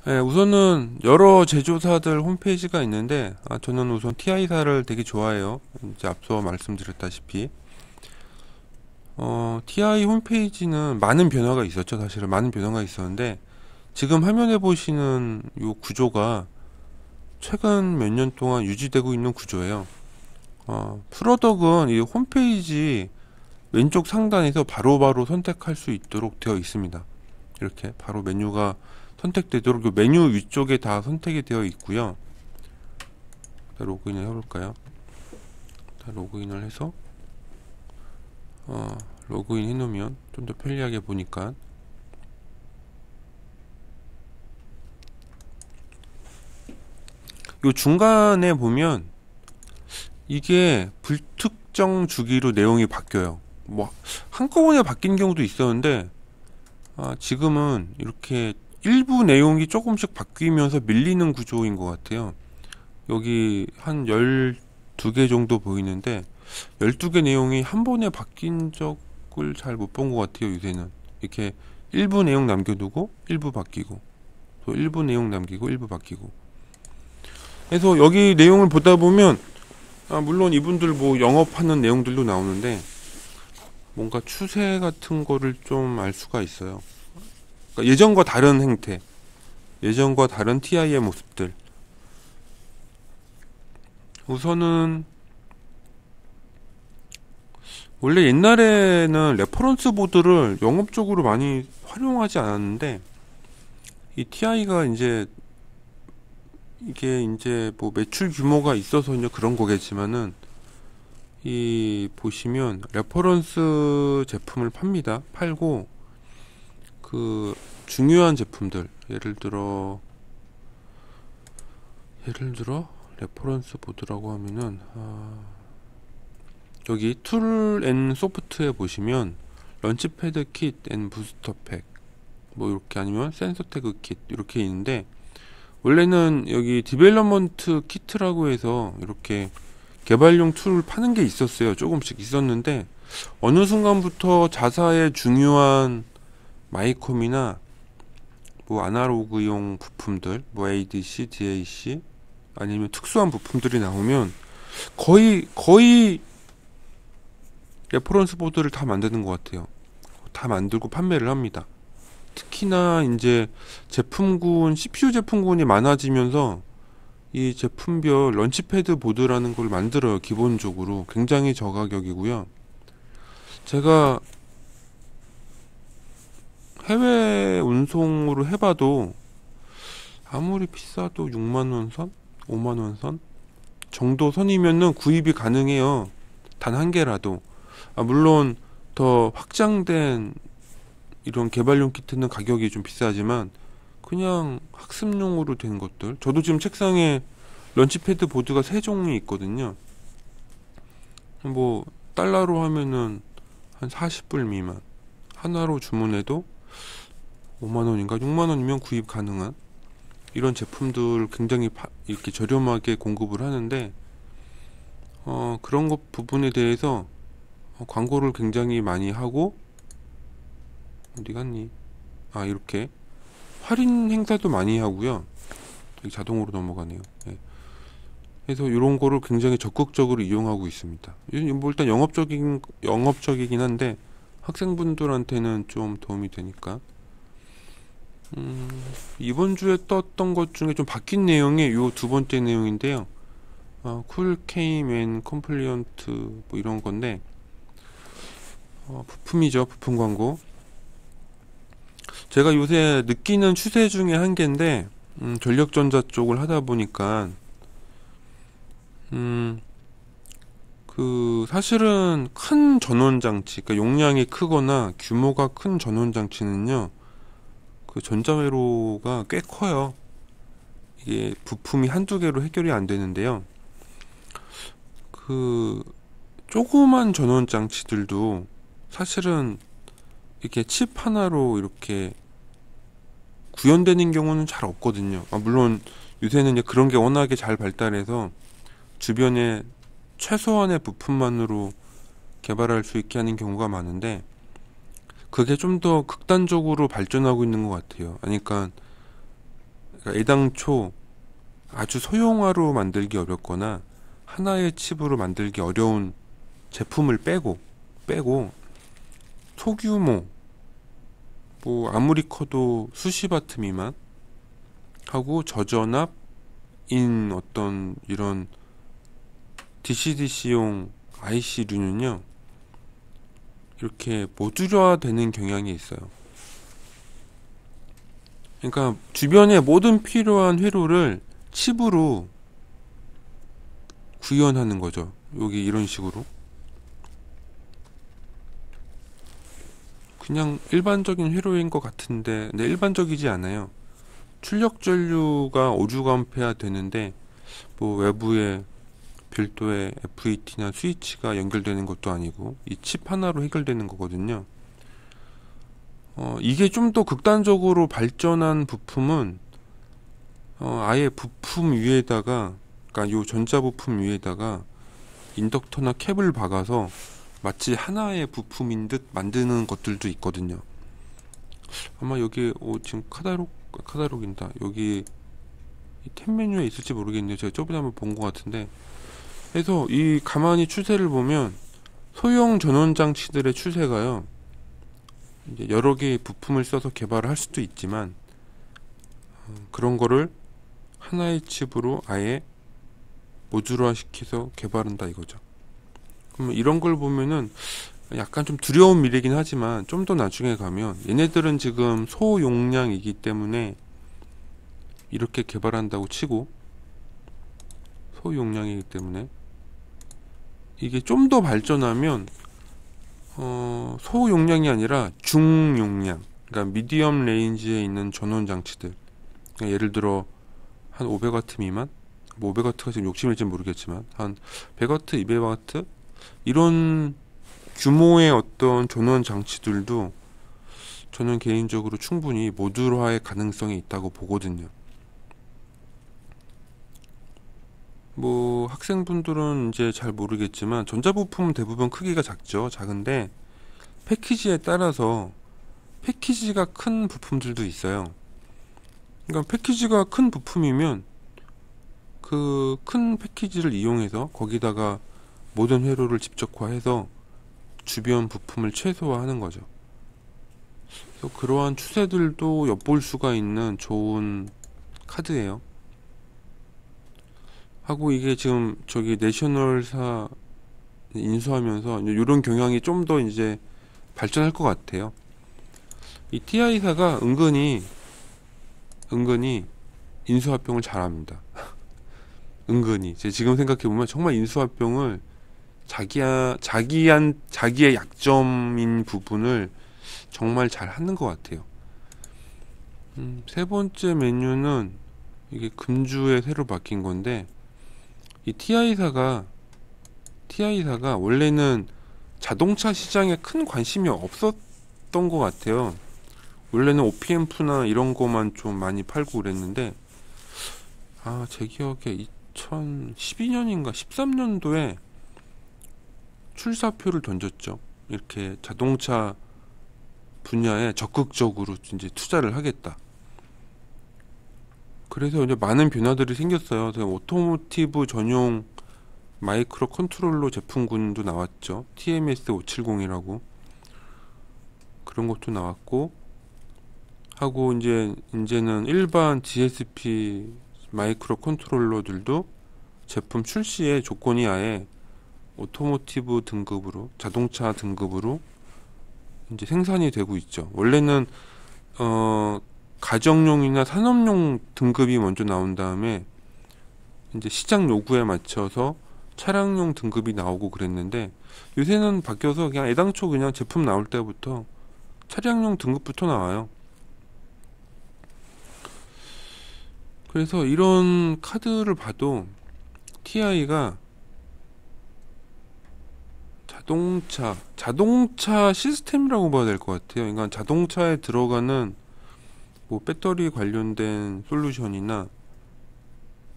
네, 우선은 여러 제조사들 홈페이지가 있는데, 저는 우선 TI사를 되게 좋아해요. 이제 앞서 말씀드렸다시피. TI 홈페이지는 많은 변화가 있었죠. 사실은 많은 변화가 있었는데, 지금 화면에 보시는 이 구조가 최근 몇 년 동안 유지되고 있는 구조예요. 프로덕은 이 홈페이지 왼쪽 상단에서 바로바로 선택할 수 있도록 되어 있습니다. 이렇게 바로 메뉴가 선택되도록 이 메뉴 위쪽에 다 선택이 되어 있고요. 로그인을 해볼까요? 로그인을 해서 로그인 해놓으면 좀 더 편리하게 보니까 요 중간에 보면 이게 불특정 주기로 내용이 바뀌어요. 뭐 한꺼번에 바뀐 경우도 있었는데 지금은 이렇게 일부 내용이 조금씩 바뀌면서 밀리는 구조인 것 같아요. 여기 한 12개 정도 보이는데 12개 내용이 한 번에 바뀐 적을 잘 못 본 것 같아요. 요새는 이렇게 일부 내용 남겨두고 일부 바뀌고 또 일부 내용 남기고 일부 바뀌고. 그래서 여기 내용을 보다 보면 물론 이분들 뭐 영업하는 내용들도 나오는데 뭔가 추세 같은 거를 좀 알 수가 있어요. 그러니까 예전과 다른 행태, 예전과 다른 TI의 모습들. 우선은 원래 옛날에는 레퍼런스 보드를 영업적으로 많이 활용하지 않았는데 이 TI가 이제 이게 이제 뭐 매출 규모가 있어서 이제 그런 거겠지만은 이 보시면 레퍼런스 제품을 팝니다. 팔고 그 중요한 제품들 예를 들어 레퍼런스 보드라고 하면은 여기 툴 앤 소프트에 보시면 런치패드 킷 앤 부스터 팩 뭐 이렇게 아니면 센서 태그 킷 이렇게 있는데 원래는 여기 디벨롭먼트 키트라고 해서 이렇게 개발용 툴을 파는 게 있었어요. 조금씩 있었는데 어느 순간부터 자사의 중요한 마이콤이나 뭐 아날로그용 부품들 뭐 ADC, DAC 아니면 특수한 부품들이 나오면 거의 레퍼런스 보드를 다 만드는 것 같아요. 다 만들고 판매를 합니다. 특히나 이제 제품군, CPU 제품군이 많아지면서 이 제품별 런치패드 보드라는 걸 만들어요. 기본적으로 굉장히 저가격이고요. 제가 해외 운송으로 해봐도 아무리 비싸도 6만원 선? 5만원 선? 정도 선이면은 구입이 가능해요. 단 한 개라도. 물론 더 확장된 이런 개발용 키트는 가격이 좀 비싸지만 그냥 학습용으로 된 것들, 저도 지금 책상에 런치패드 보드가 세 종이 있거든요. 뭐 달러로 하면은 한 40불 미만, 하나로 주문해도 5만원인가 6만원이면 구입 가능한 이런 제품들 굉장히 이렇게 저렴하게 공급을 하는데 그런 것 부분에 대해서 광고를 굉장히 많이 하고. 어디 갔니? 이렇게 할인 행사도 많이 하고요. 여기 자동으로 넘어가네요. 네. 그래서 이런 거를 굉장히 적극적으로 이용하고 있습니다. 뭐 일단 영업적이긴 한데 학생분들한테는 좀 도움이 되니까. 이번 주에 떴던 것 중에 좀 바뀐 내용이 요 두 번째 내용인데요. 쿨 케임 앤 컴플리언트 뭐 이런 건데 부품이죠. 부품 광고. 제가 요새 느끼는 추세 중에 한 개인데 전력전자 쪽을 하다 보니까 그 사실은 큰 전원장치, 그러니까 용량이 크거나 규모가 큰 전원장치는요, 그 전자회로가 꽤 커요. 이게 부품이 한두 개로 해결이 안 되는데요. 그 조그만 전원장치들도 사실은 이렇게 칩 하나로 이렇게 구현되는 경우는 잘 없거든요. 물론 요새는 이제 그런 게 워낙에 잘 발달해서 주변에 최소한의 부품만으로 개발할 수 있게 하는 경우가 많은데 그게 좀 더 극단적으로 발전하고 있는 것 같아요. 그러니까 그러니까 애당초 아주 소형화로 만들기 어렵거나 하나의 칩으로 만들기 어려운 제품을 빼고 소규모, 뭐 아무리 커도 수십 와트 미만 하고 저전압인 어떤 이런 DC-DC용 IC류는요 이렇게 모듈화 되는 경향이 있어요. 그러니까 주변에 모든 필요한 회로를 칩으로 구현하는 거죠. 여기 이런 식으로 그냥 일반적인 회로인 것 같은데, 근데 일반적이지 않아요. 출력 전류가 5주가 되는데 뭐 외부에 별도의 FET나 스위치가 연결되는 것도 아니고 이 칩 하나로 해결되는 거거든요. 이게 좀 더 극단적으로 발전한 부품은 아예 부품 위에다가, 그러니까 요 전자 부품 위에다가 인덕터나 캡을 박아서 마치 하나의 부품인 듯 만드는 것들도 있거든요. 아마 여기 지금 카다록인다. 여기 이 탭 메뉴에 있을지 모르겠네요. 제가 저번에 한번 본 것 같은데. 그래서 이 가만히 추세를 보면 소형 전원 장치들의 추세가요. 이제 여러 개의 부품을 써서 개발을 할 수도 있지만 그런 거를 하나의 칩으로 아예 모듈화 시켜서 개발한다 이거죠. 그러면 이런 걸 보면은 약간 좀 두려운 미래긴 하지만 좀 더 나중에 가면 얘네들은 지금 소용량이기 때문에 이렇게 개발한다고 치고, 소용량이기 때문에 이게 좀 더 발전하면 소용량이 아니라 중용량, 그러니까 미디엄 레인지에 있는 전원 장치들, 그러니까 예를 들어 한 500W 미만, 뭐 500W가 지금 욕심일지 모르겠지만 한 100W, 200W 이런 규모의 어떤 전원 장치들도 저는 개인적으로 충분히 모듈화의 가능성이 있다고 보거든요. 뭐 학생분들은 이제 잘 모르겠지만 전자부품은 대부분 크기가 작은데 패키지에 따라서 패키지가 큰 부품들도 있어요. 그러니까 패키지가 큰 부품이면 그 큰 패키지를 이용해서 거기다가 모든 회로를 직접화해서 주변 부품을 최소화하는 거죠. 그래서 그러한 추세들도 엿볼 수가 있는 좋은 카드예요. 하고 이게 지금 저기 내셔널사 인수하면서 이런 경향이 좀 더 이제 발전할 것 같아요. 이 TI사가 은근히 인수합병을 잘합니다. 은근히 제가 지금 생각해보면 정말 인수합병을 자기의 약점인 부분을 정말 잘 하는 것 같아요. 세 번째 메뉴는 이게 금주에 새로 바뀐 건데, 이 TI사가 원래는 자동차 시장에 큰 관심이 없었던 것 같아요. 원래는 OPM프나 이런 거만 좀 많이 팔고 그랬는데, 제 기억에 2012년인가 13년도에 출사표를 던졌죠. 이렇게 자동차 분야에 적극적으로 이제 투자를 하겠다. 그래서 이제 많은 변화들이 생겼어요. 오토모티브 전용 마이크로 컨트롤러 제품군도 나왔죠. TMS 570이라고 그런 것도 나왔고, 하고 이제는 일반 DSP 마이크로 컨트롤러들도 제품 출시의 조건이 아예 오토모티브 등급으로, 자동차 등급으로 이제 생산이 되고 있죠. 원래는 가정용이나 산업용 등급이 먼저 나온 다음에 이제 시장 요구에 맞춰서 차량용 등급이 나오고 그랬는데, 요새는 바뀌어서 그냥 애당초 그냥 제품 나올 때부터 차량용 등급부터 나와요. 그래서 이런 카드를 봐도 TI가 자동차 시스템이라고 봐야 될 것 같아요. 그러니까 자동차에 들어가는 뭐 배터리 관련된 솔루션이나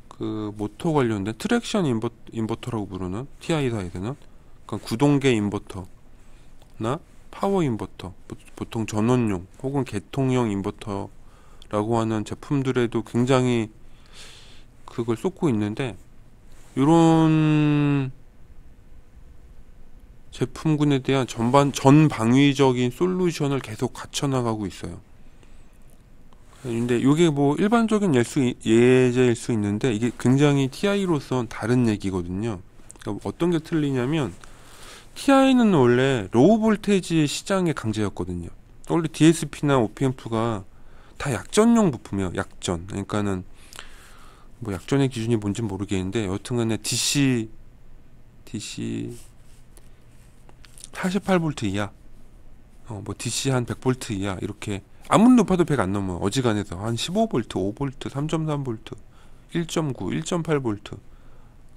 그 모터 관련된 트랙션 인버터라고 부르는 TI사에서는, 그러니까 구동계 인버터나 파워 인버터, 보통 전원용 혹은 개통형 인버터라고 라고 하는 제품들에도 굉장히 그걸 쏟고 있는데, 이런 제품군에 대한 전방위적인 솔루션을 계속 갖춰나가고 있어요. 근데 이게 뭐 일반적인 예제일 수 있는데, 이게 굉장히 TI로선 다른 얘기거든요. 그러니까 어떤 게 틀리냐면, TI는 원래 로우 볼테지 시장의 강제였거든요. 원래 DSP나 OPM프가 다 약전용 부품이에요. 약전. 그러니까는 뭐 약전의 기준이 뭔지 모르겠는데, 여튼간에 DC 48V 이하, 뭐 DC 한 100V 이하, 이렇게 아무리 높아도 100 안 넘어요. 어지간해서 한 15V, 5V, 3.3V, 1.9, 1.8V,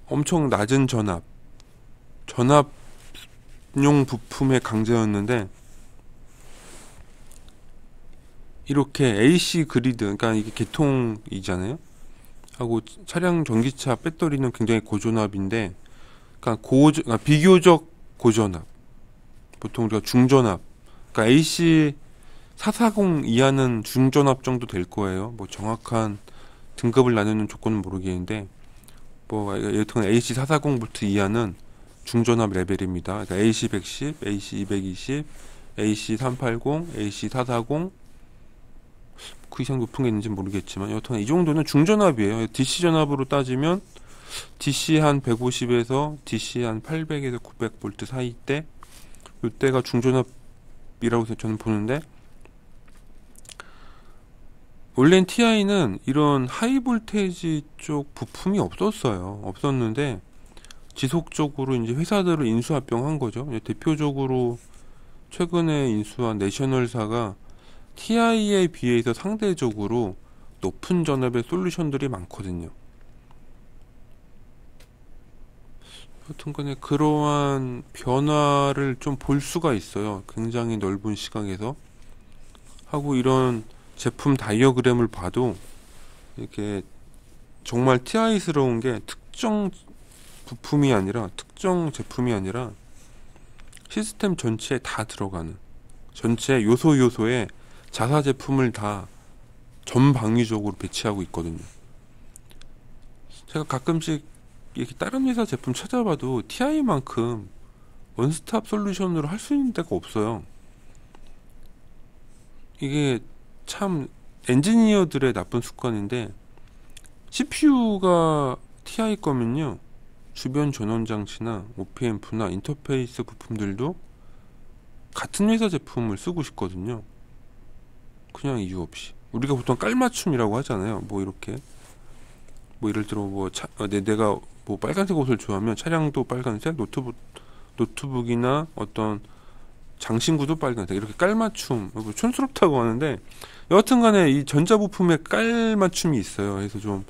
엄청 낮은 전압용 부품의 강제였는데, 이렇게 AC 그리드, 그러니까 이게 계통이잖아요. 하고 차량 전기차 배터리는 굉장히 고전압인데, 그러니까 비교적 고전압, 보통 우리가 중전압, 그러니까 AC 440 이하는 중전압 정도 될 거예요. 뭐 정확한 등급을 나누는 조건은 모르겠는데, 뭐 여튼 AC 440V 이하는 중전압 레벨입니다. 그러니까 AC 110, AC 220, AC 380, AC 440, 그 이상 높은 게 있는지 모르겠지만 여튼 이 정도는 중전압이에요. DC 전압으로 따지면 DC 한 150에서 DC 한 800에서 900V 사이 때, 이때가 중전압이라고 저는 보는데, 원래는 TI는 이런 하이 볼테이지 쪽 부품이 없었는데 지속적으로 이제 회사들을 인수합병한 거죠. 대표적으로 최근에 인수한 내셔널사가 TI에 비해서 상대적으로 높은 전압의 솔루션들이 많거든요. 여튼간에 그러한 변화를 좀 볼 수가 있어요. 굉장히 넓은 시각에서. 하고 이런 제품 다이어그램을 봐도 이렇게 정말 TI스러운 게 특정 제품이 아니라 시스템 전체에 다 들어가는, 전체 요소에 자사 제품을 다 전방위적으로 배치하고 있거든요. 제가 가끔씩 이렇게 다른 회사 제품 찾아봐도 TI만큼 원스톱 솔루션으로 할 수 있는 데가 없어요. 이게 참 엔지니어들의 나쁜 습관인데, CPU가 TI 거면요, 주변 전원 장치나 OPM프나 인터페이스 부품들도 같은 회사 제품을 쓰고 싶거든요. 그냥 이유 없이. 우리가 보통 깔맞춤이라고 하잖아요. 뭐 이렇게, 뭐 예를 들어 뭐 내가 뭐 빨간색 옷을 좋아하면 차량도 빨간색, 노트북이나 어떤 장신구도 빨간색, 이렇게 깔맞춤, 뭐 촌스럽다고 하는데, 여하튼간에 이 전자부품에 깔맞춤이 있어요. 그래서 좀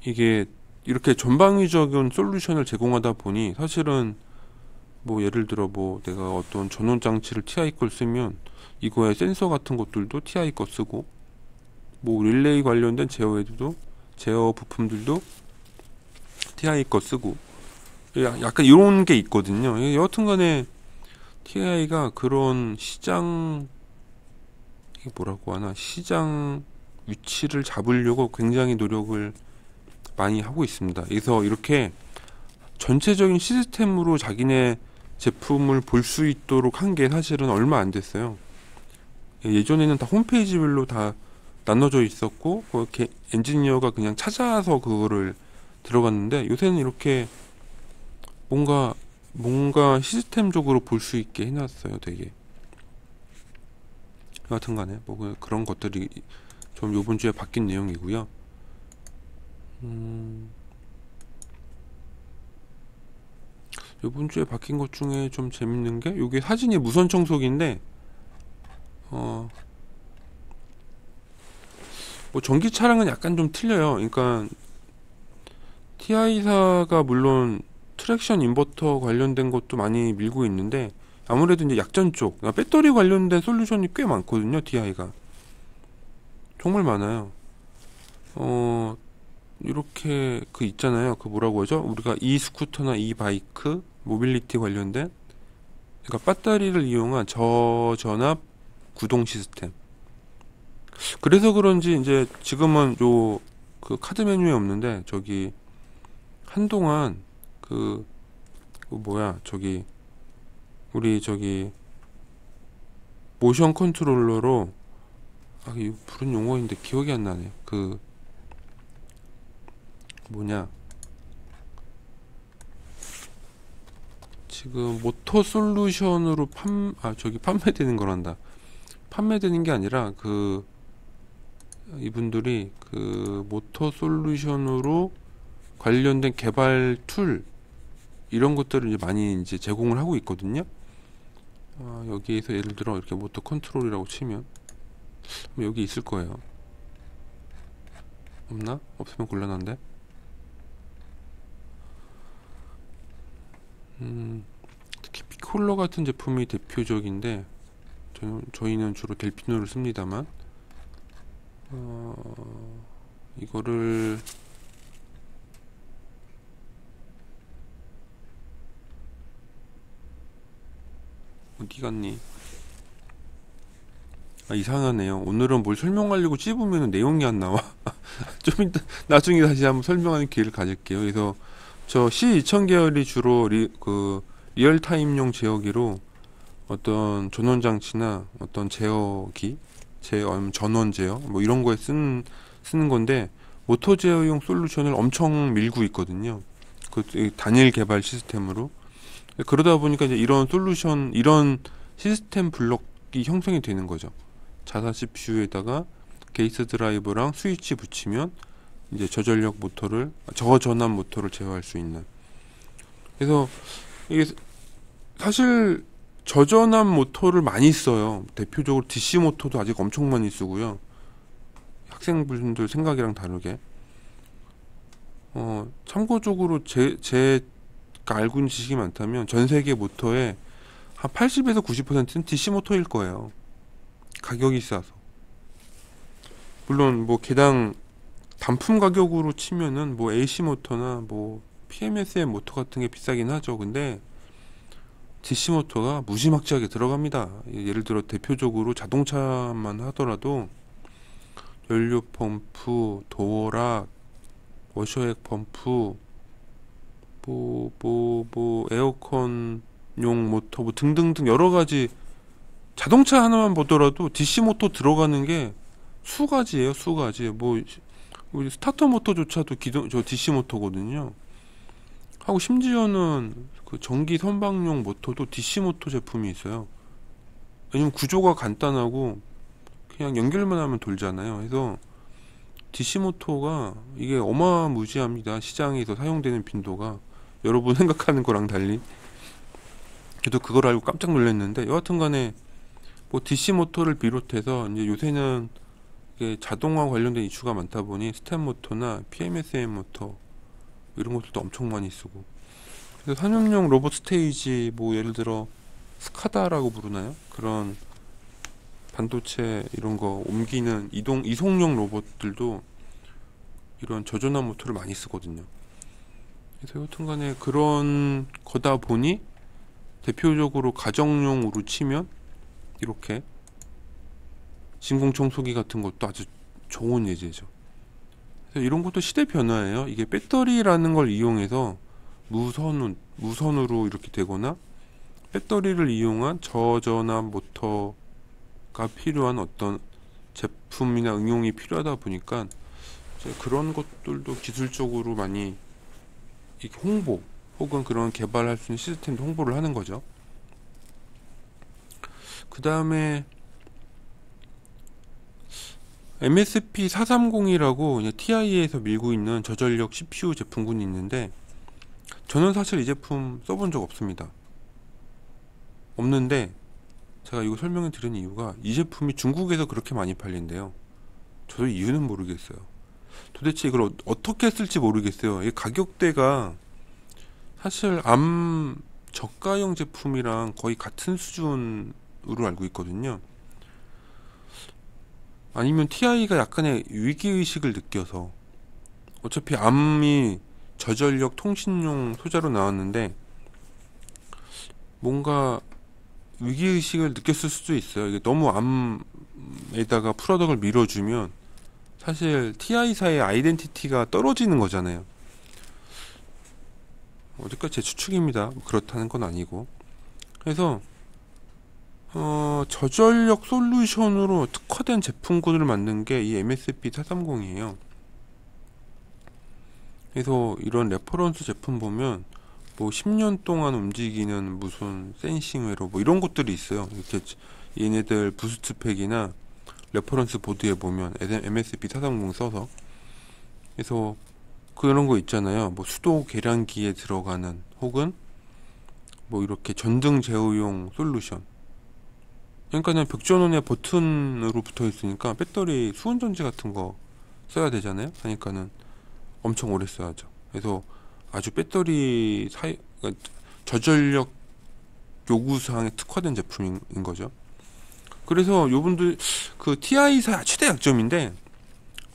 이게 이렇게 전방위적인 솔루션을 제공하다 보니, 사실은 뭐 예를 들어 뭐 내가 어떤 전원 장치를 TI 걸 쓰면 이거에 센서 같은 것들도 TI 거 쓰고, 뭐 릴레이 관련된 제어 부품들도 TI 거 쓰고, 약간 이런 게 있거든요. 여하튼간에 TI가 그런 시장 위치를 잡으려고 굉장히 노력을 많이 하고 있습니다. 그래서 이렇게 전체적인 시스템으로 자기네 제품을 볼 수 있도록 한 게 사실은 얼마 안 됐어요. 예전에는 다 홈페이지별로 다 나눠져 있었고, 그렇게 엔지니어가 그냥 찾아서 그거를 들어갔는데, 요새는 이렇게 뭔가 시스템적으로 볼 수 있게 해놨어요. 되게. 여하튼간에 뭐 그런 것들이 좀 요번 주에 바뀐 내용이고요. 요번 주에 바뀐 것 중에 좀 재밌는 게, 요게 사진이 무선 청소기인데, 뭐 전기 차량은 약간 좀 틀려요. 그러니까 TI사가 물론 트랙션 인버터 관련된 것도 많이 밀고 있는데, 아무래도 이제 약전 쪽, 그러니까 배터리 관련된 솔루션이 꽤 많거든요. TI가 정말 많아요. 이렇게 그 있잖아요. 그 뭐라고 하죠? 우리가 이 스쿠터나 이 바이크 모빌리티 관련된, 그러니까 배터리를 이용한 저전압 구동 시스템, 그래서 그런지 이제 지금은 요 그 카드 메뉴에 없는데 저기 한동안 그 뭐야 저기 우리 저기 모션 컨트롤러로 이거 부른 용어인데 기억이 안 나네. 그 뭐냐 지금 모터 솔루션으로 저기 판매되는 거란다. 판매되는 게 아니라 이분들이 그 모터 솔루션으로 관련된 개발 툴 이런 것들을 이제 많이 이제 제공을 하고 있거든요. 여기에서 예를 들어 이렇게 모터 컨트롤이라고 치면 여기 있을 거예요. 없나? 없으면 곤란한데. 특히 피콜러 같은 제품이 대표적인데 저희는 주로 델피노를 씁니다만 이거를 어디 갔니? 이상하네요. 오늘은 뭘 설명하려고 찝으면 내용이 안 나와. 좀 이따 나중에 다시 한번 설명하는 기회를 가질게요. 그래서 저 C2000 계열이 주로 리얼타임용 제어기로 어떤 전원 장치나 어떤 제어기, 전원 제어 뭐 이런 거에 쓰는 건데 모터 제어용 솔루션을 엄청 밀고 있거든요. 그 단일 개발 시스템으로. 그러다 보니까 이제 이런 솔루션, 이런 시스템 블럭이 형성이 되는 거죠. 자사 CPU에다가 게이트 드라이버랑 스위치 붙이면 이제 저전압 모터를 제어할 수 있는. 그래서 이게 사실 저전압 모터를 많이 써요. 대표적으로 DC 모터도 아직 엄청 많이 쓰고요. 학생분들 생각이랑 다르게. 참고적으로 제가 알고 있는 지식이 많다면 전 세계 모터의 한 80에서 90%는 DC 모터일 거예요. 가격이 싸서. 물론 뭐 개당 단품 가격으로 치면은 뭐 AC 모터나 뭐 PMSM 모터 같은 게 비싸긴 하죠. 근데 DC 모터가 무지막지하게 들어갑니다. 예를 들어 대표적으로 자동차만 하더라도 연료 펌프, 도어락, 워셔액 펌프, 에어컨용 모터 뭐 등등등 여러 가지 자동차 하나만 보더라도 DC 모터 들어가는 게 수가지예요, 수가지. 우리 스타터 모터조차도 저 DC 모터거든요. 하고 심지어는 그 전기 선박용 모터도 DC 모터 제품이 있어요. 왜냐면 구조가 간단하고 그냥 연결만 하면 돌잖아요. 그래서 DC 모터가 이게 어마무지합니다. 시장에서 사용되는 빈도가 여러분 생각하는 거랑 달리. 저도 그걸 알고 깜짝 놀랐는데 여하튼 간에 뭐 DC 모터를 비롯해서 이제 요새는 이게 자동화 관련된 이슈가 많다 보니 스텝 모터나 PMSM 모터 이런 것들도 엄청 많이 쓰고. 그래서 산업용 로봇 스테이지 뭐 예를 들어 스카다라고 부르나요? 그런 반도체 이런 거 옮기는 이송용 로봇들도 이런 저전압 모터를 많이 쓰거든요. 그래서 여튼간에 그런 거다 보니 대표적으로 가정용으로 치면 이렇게 진공 청소기 같은 것도 아주 좋은 예제죠. 그래서 이런 것도 시대 변화예요. 이게 배터리라는 걸 이용해서 무선으로 이렇게 되거나 배터리를 이용한 저전압 모터가 필요한 어떤 제품이나 응용이 필요하다 보니까 이제 그런 것들도 기술적으로 많이 이렇게 홍보 혹은 그런 개발할 수 있는 시스템도 홍보를 하는 거죠. 그 다음에 MSP430이라고 TI에서 밀고 있는 저전력 CPU 제품군이 있는데 저는 사실 이 제품 써본 적 없습니다. 없는데 제가 이거 설명을 드린 이유가 이 제품이 중국에서 그렇게 많이 팔린대요. 저도 이유는 모르겠어요. 도대체 이걸 어떻게 쓸지 모르겠어요. 이 가격대가 사실 암 저가형 제품이랑 거의 같은 수준으로 알고 있거든요. 아니면 TI가 약간의 위기의식을 느껴서 어차피 암이 저전력 통신용 소자로 나왔는데 뭔가 위기의식을 느꼈을 수도 있어요. 이게 너무 에다가 프로덕을 밀어주면 사실 TI사의 아이덴티티가 떨어지는 거잖아요. 어디까지 제 추측입니다. 그렇다는 건 아니고. 그래서 저전력 솔루션으로 특화된 제품군을 만든 게 이 MSP430이에요. 그래서 이런 레퍼런스 제품 보면 뭐 10년 동안 움직이는 무슨 센싱회로 뭐 이런 것들이 있어요. 이렇게 얘네들 부스트팩이나 레퍼런스 보드에 보면 MSP430 써서, 그래서 그런 거 있잖아요. 뭐 수도 계량기에 들어가는, 혹은 뭐 이렇게 전등 제어용 솔루션. 그러니까는 벽전원에 버튼으로 붙어 있으니까 배터리 수온 전지 같은 거 써야 되잖아요. 그러니까는 엄청 오래 써야죠. 그래서 아주 배터리 그러니까 저전력 요구 사항에 특화된 제품인 거죠. 그래서 요분들 그 TI사 최대 약점인데,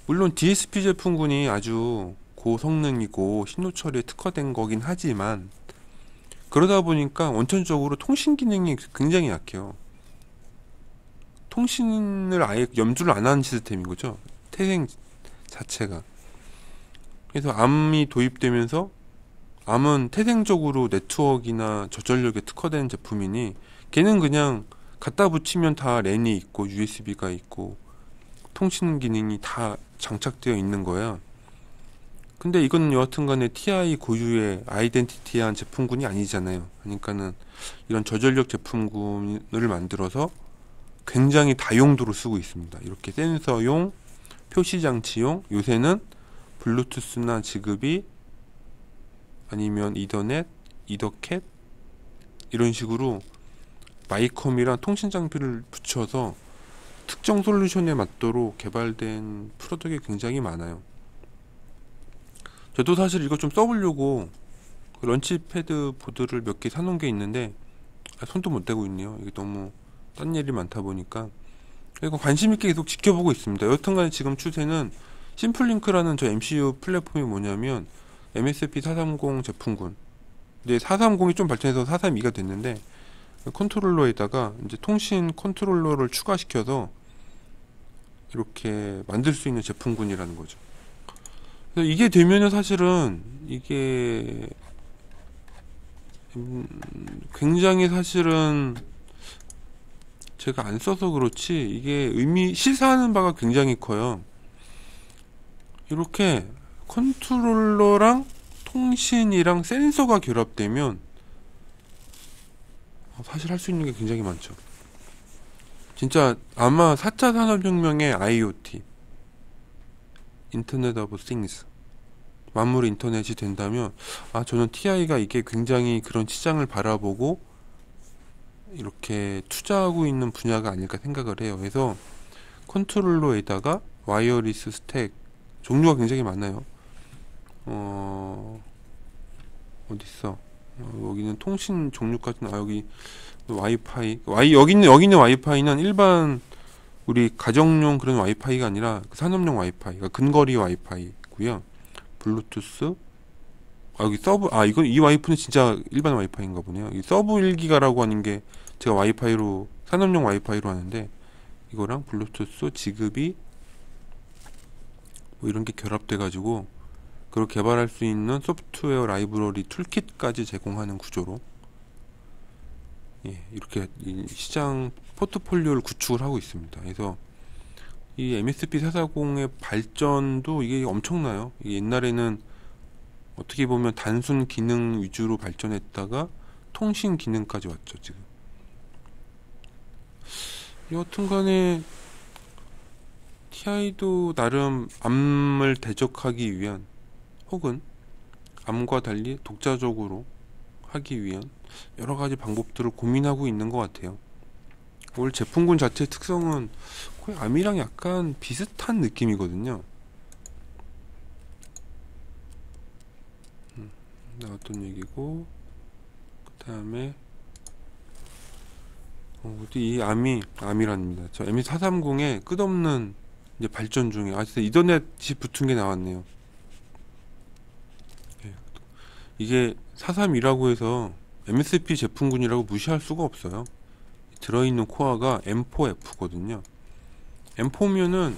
물론 DSP 제품군이 아주 고성능이고 신호 처리에 특화된 거긴 하지만, 그러다 보니까 원천적으로 통신 기능이 굉장히 약해요. 통신을 아예 염두를 안 하는 시스템인 거죠. 태생 자체가. 그래서 암이 도입되면서, 암은 태생적으로 네트워크나 저전력에 특화된 제품이니 걔는 그냥 갖다 붙이면 다 랜이 있고 USB가 있고 통신 기능이 다 장착되어 있는 거야. 근데 이건 여하튼간에 TI 고유의 아이덴티티한 제품군이 아니잖아요. 그러니까는 이런 저전력 제품군을 만들어서 굉장히 다용도로 쓰고 있습니다. 이렇게 센서용, 표시장치용, 요새는 블루투스나 지그비, 아니면 이더넷, 이더캣 이런 식으로 마이컴이랑 통신 장비를 붙여서 특정 솔루션에 맞도록 개발된 프로덕트가 굉장히 많아요. 저도 사실 이거 좀 써보려고 그 런치패드 보드를 몇 개 사놓은 게 있는데 손도 못 대고 있네요. 이게 너무 딴 일이 많다 보니까. 그리고 관심 있게 계속 지켜보고 있습니다. 여튼간에 지금 추세는 심플링크라는 저 MCU 플랫폼이 뭐냐면 MSP430 제품군. 근데 430이 좀 발전해서 432가 됐는데, 컨트롤러에다가 이제 통신 컨트롤러를 추가시켜서 이렇게 만들 수 있는 제품군이라는 거죠. 그래서 이게 되면은 사실은 이게 굉장히 사실은 제가 안 써서 그렇지 이게 시사하는 바가 굉장히 커요. 이렇게 컨트롤러랑 통신이랑 센서가 결합되면 사실 할 수 있는 게 굉장히 많죠. 진짜 아마 4차 산업혁명의 IoT, 인터넷 오브 띵스, 만물 인터넷이 된다면, 저는 TI가 이게 굉장히 그런 시장을 바라보고 이렇게 투자하고 있는 분야가 아닐까 생각을 해요. 그래서 컨트롤러에다가 와이어리스 스택 종류가 굉장히 많아요. 어딨어? 여기는 통신 종류까지 여기 와이파이, 여기는 와이파이는 일반 우리 가정용 그런 와이파이가 아니라 그 산업용 와이파이, 그러니까 근거리 와이파이고요. 블루투스, 여기 서브, 이건 이 와이프는 진짜 일반 와이파이인가 보네요. 이 서브 1기가라고 하는 게 제가 와이파이로, 산업용 와이파이로 하는데, 이거랑 블루투스, 지급이 뭐 이런 게 결합돼 가지고 그걸 개발할 수 있는 소프트웨어 라이브러리 툴킷까지 제공하는 구조로, 이렇게 이 시장 포트폴리오를 구축을 하고 있습니다. 그래서 이 MSP440의 발전도 이게 엄청나요. 이게 옛날에는 어떻게 보면 단순 기능 위주로 발전했다가 통신 기능까지 왔죠, 지금. 여튼간에 TI도 나름 암을 대적하기 위한, 혹은 암과 달리 독자적으로 하기 위한 여러 가지 방법들을 고민하고 있는 것 같아요. 오늘 제품군 자체의 특성은 거의 암이랑 약간 비슷한 느낌이거든요. 나왔던 얘기고, 그 다음에 이 암이랍니다. 저 ME430에 끝없는 이제 발전 중에, 진짜 이더넷이 붙은 게 나왔네요. 이게 432라고 해서 MSP 제품군이라고 무시할 수가 없어요. 들어있는 코어가 M4F거든요. M4면은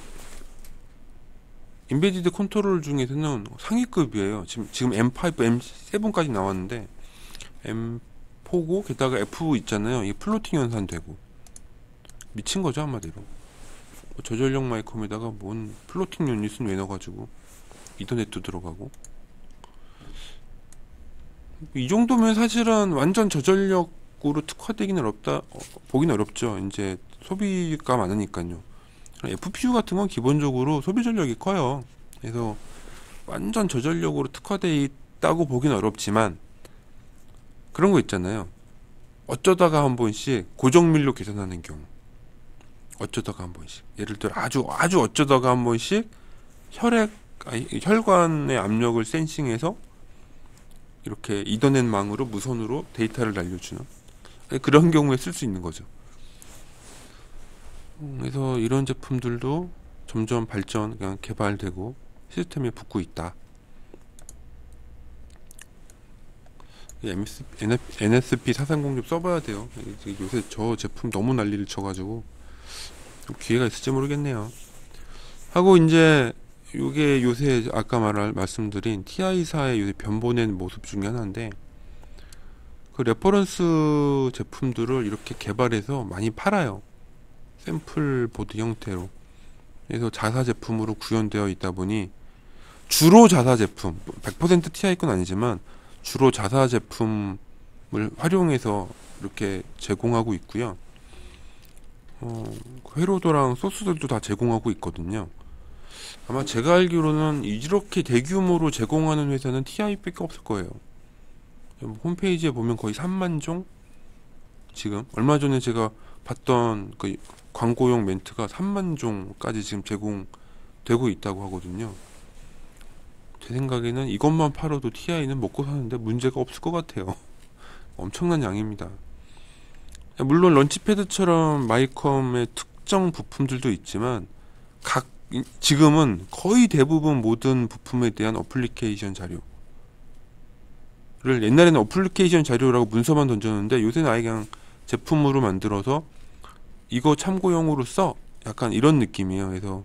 인베디드 컨트롤 중에서는 상위급이에요. 지금 M5, M7까지 나왔는데 M4고 게다가 F 있잖아요. 이게 플로팅 연산되고 미친 거죠 한마디로. 저전력 마이컴에다가 뭔 플로팅 유닛은 왜 넣어가지고 이더넷도 들어가고. 이 정도면 사실은 완전 저전력으로 특화되기는 보기는 어렵죠. 이제 소비가 많으니까요. FPU 같은 건 기본적으로 소비 전력이 커요. 그래서 완전 저전력으로 특화되어 있다고 보기는 어렵지만 그런 거 있잖아요. 어쩌다가 한 번씩 고정밀로 계산하는 경우. 어쩌다가 한 번씩. 예를 들어 아주 어쩌다가 한 번씩 혈관의 압력을 센싱해서 이렇게 이더넷망으로 무선으로 데이터를 날려주는 그런 경우에 쓸 수 있는 거죠. 그래서 이런 제품들도 점점 그냥 개발되고 시스템에 붙고 있다. NSP 430 좀 써봐야 돼요. 요새 저 제품 너무 난리를 쳐가지고 기회가 있을지 모르겠네요. 하고 이제 요게 요새 아까 말씀드린 TI사의 요새 변보낸 모습 중에 하나인데, 그 레퍼런스 제품들을 이렇게 개발해서 많이 팔아요. 샘플 보드 형태로. 그래서 자사 제품으로 구현되어 있다 보니 주로 자사 제품, 100% TI 건 아니지만 주로 자사 제품을 활용해서 이렇게 제공하고 있고요. 회로도랑 소스들도 다 제공하고 있거든요. 아마 제가 알기로는 이렇게 대규모로 제공하는 회사는 TI밖에 없을 거예요. 홈페이지에 보면 거의 3만 종? 지금 얼마 전에 제가 봤던 그 광고용 멘트가 3만 종까지 지금 제공되고 있다고 하거든요. 제 생각에는 이것만 팔아도 TI는 먹고 사는데 문제가 없을 것 같아요. 엄청난 양입니다. 물론 런치패드처럼 마이컴의 특정 부품들도 있지만 지금은 거의 대부분 모든 부품에 대한 어플리케이션 자료를, 옛날에는 어플리케이션 자료라고 문서만 던졌는데 요새는 아예 그냥 제품으로 만들어서 이거 참고용으로 써, 약간 이런 느낌이에요. 그래서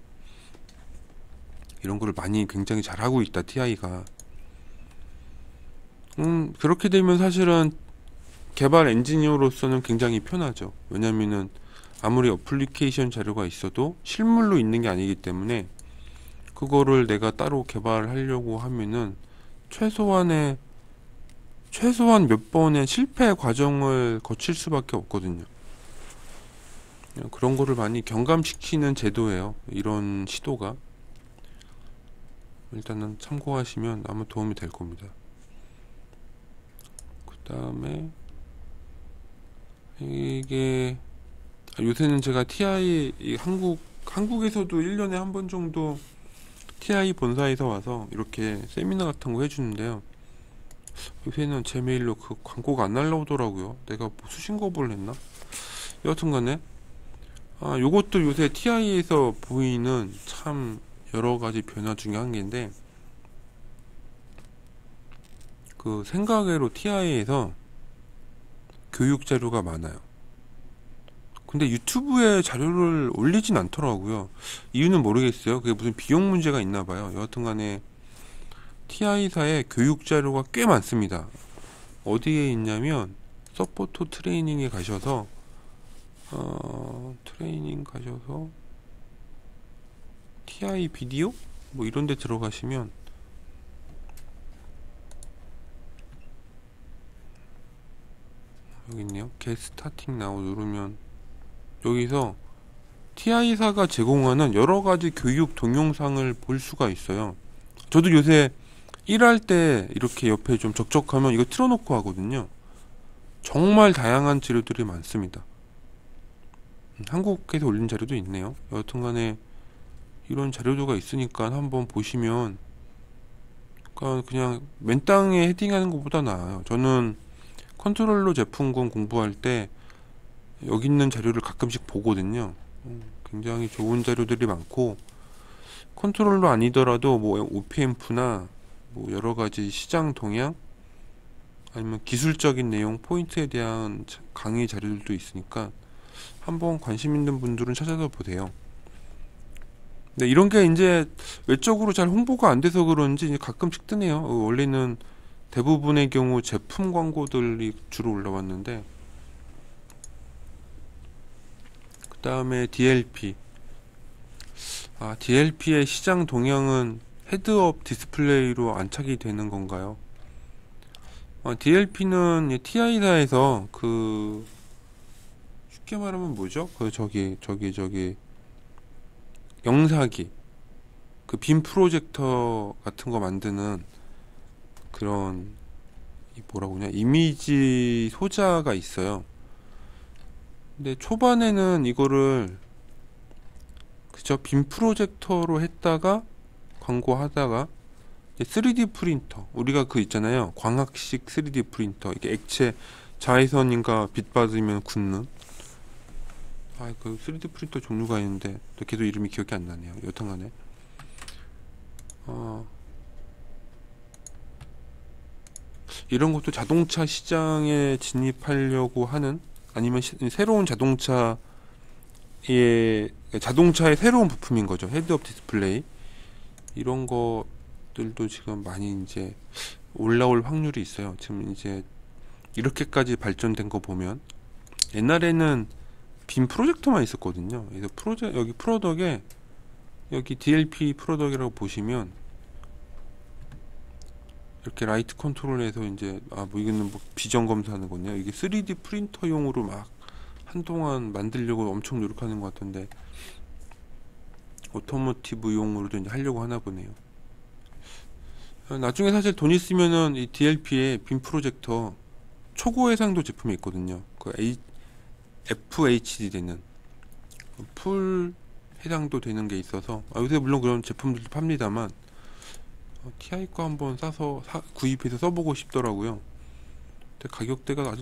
이런 거를 굉장히 잘하고 있다 TI가. 그렇게 되면 사실은 개발 엔지니어로서는 굉장히 편하죠. 왜냐면은 아무리 어플리케이션 자료가 있어도 실물로 있는 게 아니기 때문에 그거를 내가 따로 개발하려고 하면은 최소한 몇 번의 실패 과정을 거칠 수밖에 없거든요. 그런 거를 많이 경감시키는 제도예요, 이런 시도가. 일단은 참고하시면 아마 도움이 될 겁니다. 그 다음에 이게 요새는 제가 TI 한국에서도 1년에 한 번 정도 TI 본사에서 와서 이렇게 세미나 같은 거 해주는데요. 요새는 제 메일로 그 광고가 안 날라오더라고요. 내가 뭐 수신 거부를 했나? 여하튼간에 요것도 요새 TI에서 보이는 참 여러가지 변화 중에 한 개인데, 그 생각외로 TI에서 교육 자료가 많아요. 근데 유튜브에 자료를 올리진 않더라고요. 이유는 모르겠어요. 그게 무슨 비용 문제가 있나 봐요. 여하튼간에 TI사의 교육 자료가 꽤 많습니다. 어디에 있냐면 서포트 트레이닝에 가셔서 TI 비디오 뭐 이런 데 들어가시면 여기 있네요. Get Starting Now 누르면 여기서 TI사가 제공하는 여러가지 교육 동영상을 볼 수가 있어요. 저도 요새 일할 때 이렇게 옆에 좀 적적하면 이거 틀어놓고 하거든요. 정말 다양한 자료들이 많습니다. 한국에서 올린 자료도 있네요. 여하튼간에 이런 자료도가 있으니까 한번 보시면, 그러니까 그냥 맨땅에 헤딩하는 것보다 나아요. 저는 컨트롤러 제품군 공부할 때 여기 있는 자료를 가끔씩 보거든요. 굉장히 좋은 자료들이 많고, 컨트롤러 아니더라도 뭐 OPM프나 뭐 여러가지 시장 동향 아니면 기술적인 내용 포인트에 대한 강의 자료들도 있으니까 한번 관심 있는 분들은 찾아서 보세요. 네, 이런 게 이제 외적으로 잘 홍보가 안 돼서 그런지 이제 가끔씩 뜨네요. 원래는 대부분의 경우 제품 광고들이 주로 올라왔는데, 그 다음에 DLP. DLP의 시장 동향은 헤드업 디스플레이로 안착이 되는 건가요? DLP는 TI사에서 쉽게 말하면 뭐죠? 영사기, 그 빔 프로젝터 같은 거 만드는 그런 뭐라고 그냐 이미지 소자가 있어요. 근데 초반에는 이거를 그저 빔 프로젝터로 했다가 광고하다가 3D 프린터, 우리가 그 있잖아요, 광학식 3D 프린터, 이게 액체 자외선인가 빛 받으면 굳는 그 3D 프린터 종류가 있는데 또 걔도 이름이 기억이 안 나네요. 여튼간에 이런 것도 자동차 시장에 진입하려고 하는, 아니면 새로운 자동차의 새로운 부품인 거죠. 헤드업 디스플레이 이런 것들도 지금 많이 이제 올라올 확률이 있어요. 지금 이제 이렇게까지 발전된 거 보면, 옛날에는 빔 프로젝터만 있었거든요. 그래서 여기 프로덕에, 여기 DLP 프로덕이라고 보시면 이렇게 라이트 컨트롤해서 이제 뭐 이거는 뭐 비전 검사하는 거냐, 이게 3D 프린터용으로 막 한동안 만들려고 엄청 노력하는 것 같은데, 오토모티브용으로도 이제 하려고 하나 보네요. 나중에 사실 돈 있으면은 이 DLP의 빔 프로젝터 초고해상도 제품이 있거든요. 그 FHD 되는 풀 해상도 되는 게 있어서, 요새 물론 그런 제품들도 팝니다만, TI 거 한번 싸서 구입해서 써보고 싶더라고요. 근데 가격대가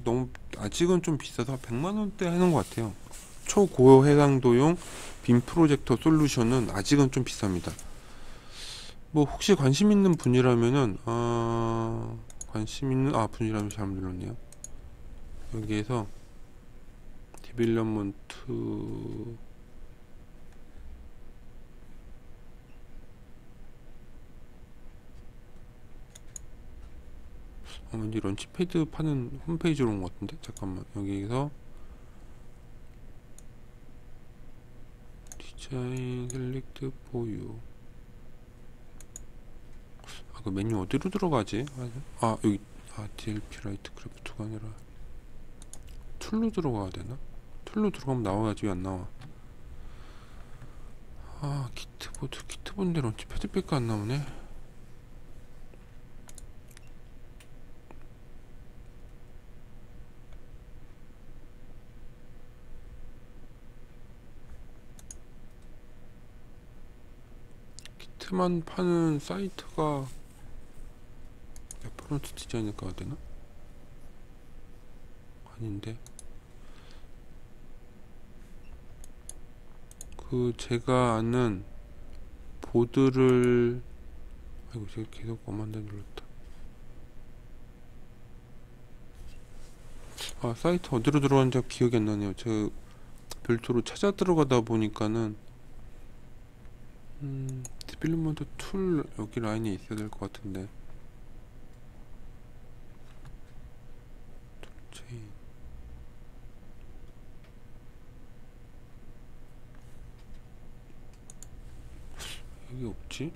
아직은 좀 비싸서 100만원대 하는 것 같아요. 초고해상도용 빔 프로젝터 솔루션은 아직은 좀 비쌉니다. 뭐 혹시 관심 있는 분이라면은 분이라면 잘못 눌렀네요. 여기에서 디벨롭먼트 왠지 런치패드 파는 홈페이지로 온 것 같은데, 잠깐만. 여기에서 디자인 셀렉트 포유, 그 메뉴 어디로 들어가지? 여기 DLP 라이트 크래프트가 아니라 툴로 들어가야 되나? 툴로 들어가면 나와야지. 왜 안 나와? 키트보드인데 런치패드밖에 안 나오네. 키트만 파는 사이트가 프론트 디자인일까 되나? 아닌데, 제가 아는 보드를 제가 계속 엄한데 눌렀다. 사이트 어디로 들어갔는지 기억이 안 나네요. 제가 별도로 찾아 들어가다 보니까는 디벨롭먼트 툴 여기 라인에 있어야 될 것 같은데, 여기 없지?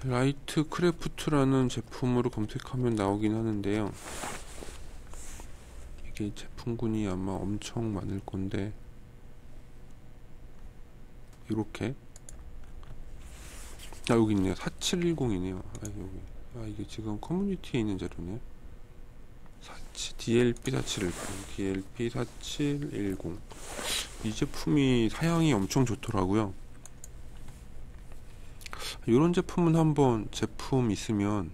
라이트 크래프트라는 제품으로 검색하면 나오긴 하는데요. 이게 제품군이 아마 엄청 많을 건데, 이렇게 여기 있네요. 4710이네요. 이게 지금 커뮤니티에 있는 자료네. DLP 4710. 이 제품이 사양이 엄청 좋더라고요. 이런 제품은 한번 제품 있으면,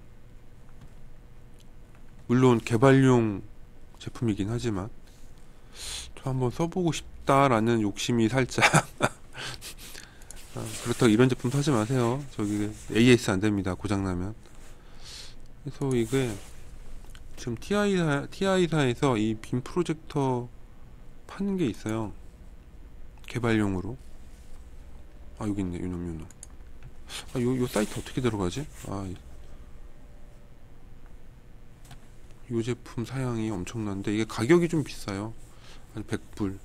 물론 개발용 제품이긴 하지만 저 한번 써보고 싶다라는 욕심이 살짝 그렇다고 이런 제품 사지 마세요. 저기 AS 안 됩니다. 고장나면. 그래서 이게 지금 TI사에서 이 빔 프로젝터 파는 게 있어요. 개발용으로. 아, 여기 있네. 요놈. 아, 요 사이트 어떻게 들어가지? 아, 요 제품 사양이 엄청난데 이게 가격이 좀 비싸요. 한 100불.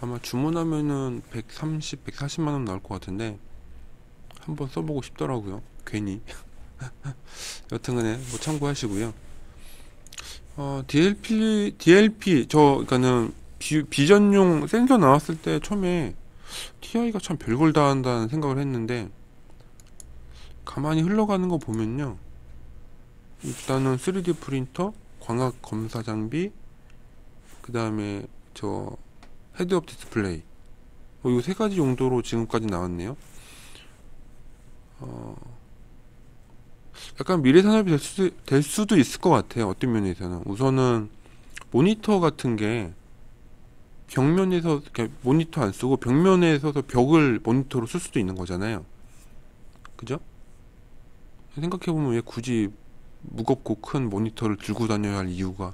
아마 주문하면은 130, 140만 원 나올 것 같은데 한번 써보고 싶더라고요. 괜히. 여튼간에 뭐 참고하시고요. DLP 그러니까는 비전용 센서 나왔을 때 처음에 TI가 참 별걸 다 한다는 생각을 했는데 가만히 흘러가는 거 보면요. 일단은 3D 프린터, 광학 검사 장비, 그 다음에 저 헤드업 디스플레이, 뭐 요 세 가지 용도로 지금까지 나왔네요. 약간 미래 산업이 될 수도 있을 것 같아요. 어떤 면에서는 우선은 모니터 같은 게 벽면에서 이렇게 모니터 안 쓰고 벽면에 서서 벽을 모니터로 쓸 수도 있는 거잖아요. 그죠? 생각해보면 왜 굳이 무겁고 큰 모니터를 들고 다녀야 할 이유가,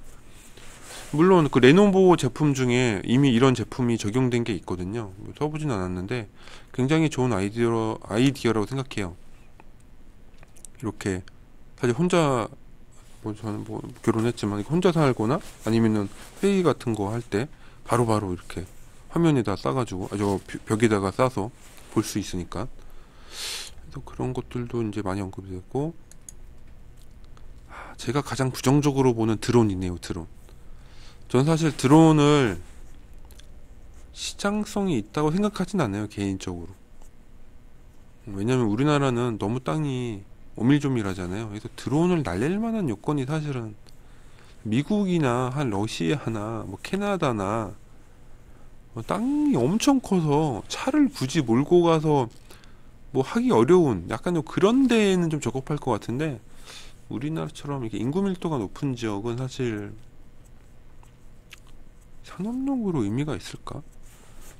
물론 그 레노버 제품 중에 이미 이런 제품이 적용된 게 있거든요. 뭐 써보진 않았는데 굉장히 좋은 아이디어라고 생각해요. 이렇게 사실 혼자 뭐 저는 뭐 결혼했지만 혼자 살거나 아니면은 회의 같은 거 할 때 바로바로 이렇게 화면에다 싸가지고 저 벽에다가 싸서 볼 수 있으니까. 그래서 그런 것들도 이제 많이 언급이 됐고, 제가 가장 부정적으로 보는 드론이네요. 드론. 전 사실 드론을 시장성이 있다고 생각하진 않아요, 개인적으로. 왜냐면 우리나라는 너무 땅이 오밀조밀하잖아요. 그래서 드론을 날릴 만한 여건이 사실은 미국이나 한 러시아나 뭐 캐나다나 땅이 엄청 커서 차를 굳이 몰고 가서 뭐 하기 어려운 약간 좀 그런 데에는 좀 적합할 것 같은데, 우리나라처럼 이렇게 인구 밀도가 높은 지역은 사실 산업용으로 의미가 있을까?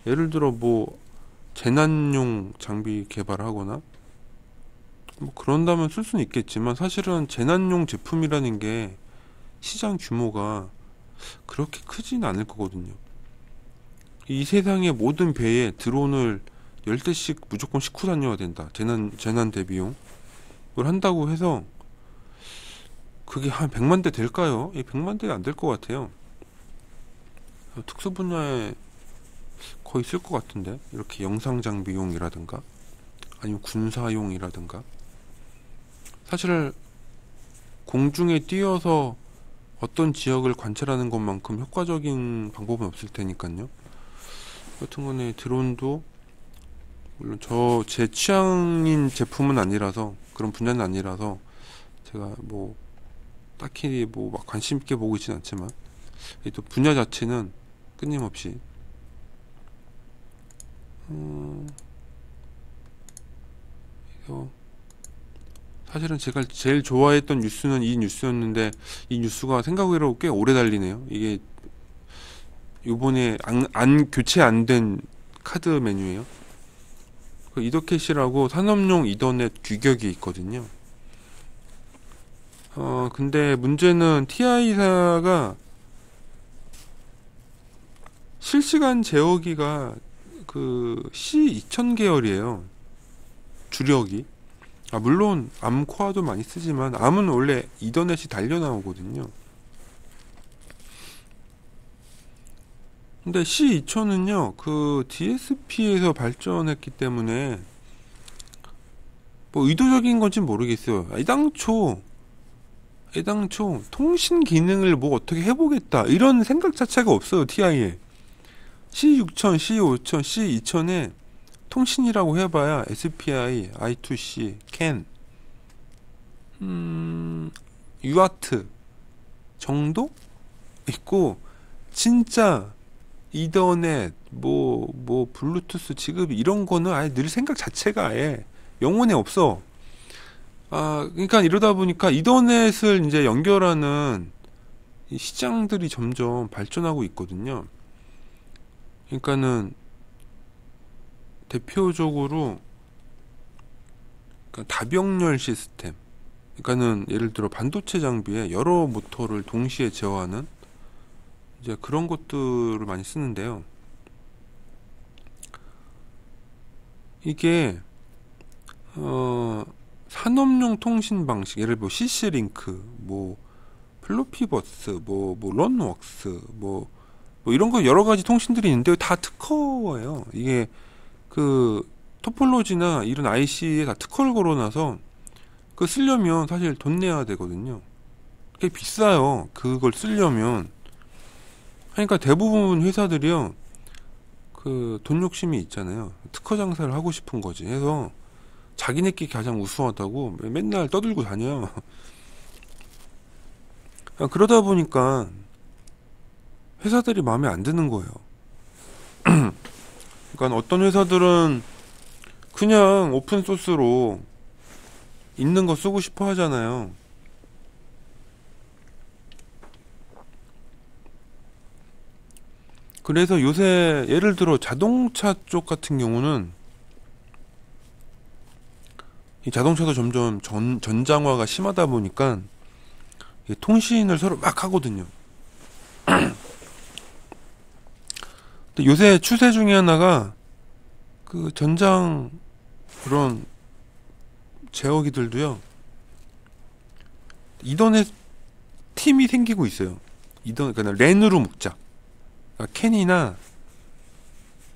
예를 들어 뭐 재난용 장비 개발하거나 뭐 그런다면 쓸 수는 있겠지만, 사실은 재난용 제품이라는 게 시장 규모가 그렇게 크진 않을 거거든요. 이 세상의 모든 배에 드론을 10대씩 무조건 싣고 다녀야 된다. 재난 대비용. 그걸 한다고 해서 그게 한 100만 대 될까요? 100만 대는 안 될 것 같아요. 특수 분야에 거의 쓸 것 같은데, 이렇게 영상 장비용이라든가 아니면 군사용이라든가. 사실 공중에 띄어서 어떤 지역을 관찰하는 것만큼 효과적인 방법은 없을 테니까요. 여튼간에 드론도 물론 제 취향인 제품은 아니라서, 그런 분야는 아니라서 제가 뭐 딱히 뭐 막 관심 있게 보고 있진 않지만, 또 분야 자체는 끊임없이 그래서 사실은 제가 제일 좋아했던 뉴스는 이 뉴스였는데, 이 뉴스가 생각외로 꽤 오래 달리네요. 이게 요번에 교체 안 된 카드 메뉴예요. 그 이더캐시라고 산업용 이더넷 규격이 있거든요. 근데 문제는 TI사가 실시간 제어기가 그 C2000 계열이에요. 주력이. 물론 암코아도 많이 쓰지만 암은 원래 이더넷이 달려 나오거든요. 근데 C2000은요 그 DSP에서 발전했기 때문에 뭐 의도적인 건지 모르겠어요. 애당초 통신 기능을 뭐 어떻게 해보겠다 이런 생각 자체가 없어요. TI에 C6000, C5000, C2000에 통신이라고 해봐야 SPI, I2C, CAN, UART 정도 있고, 진짜 이더넷, 뭐 블루투스 지급 이런 거는 아예 늘 생각 자체가 아예 영혼에 없어. 그러니까 이러다 보니까 이더넷을 이제 연결하는 이 시장들이 점점 발전하고 있거든요. 그러니까는 대표적으로 그러니까 다병렬 시스템, 그러니까는 예를 들어 반도체 장비에 여러 모터를 동시에 제어하는 이제 그런 것들을 많이 쓰는데요. 이게 산업용 통신 방식, 예를 들어 CC 링크, 뭐 플로피 버스, 뭐 런웍스, 뭐 이런 거 여러 가지 통신들이 있는데 다 특허예요. 이게 그 토폴로지나 이런 IC에 다 특허를 걸어놔서 그 쓰려면 사실 돈 내야 되거든요. 꽤 비싸요. 그걸 쓰려면. 그러니까 대부분 회사들이요, 그 돈 욕심이 있잖아요. 특허 장사를 하고 싶은 거지. 해서 자기네끼리 가장 우수하다고 맨날 떠들고 다녀요. 그러다 보니까 회사들이 마음에 안 드는 거예요. 그러니까 어떤 회사들은 그냥 오픈 소스로 있는 거 쓰고 싶어 하잖아요. 그래서 요새 예를 들어 자동차 쪽 같은 경우는 이 자동차도 점점 전장화가 심하다 보니까 이 통신을 서로 막 하거든요. 근데 요새 추세 중에 하나가 그 전장 그런 제어기들도요, 이더넷 팀이 생기고 있어요. 이더넷, 그러니까 랜으로 묶자. 그러니까 캔이나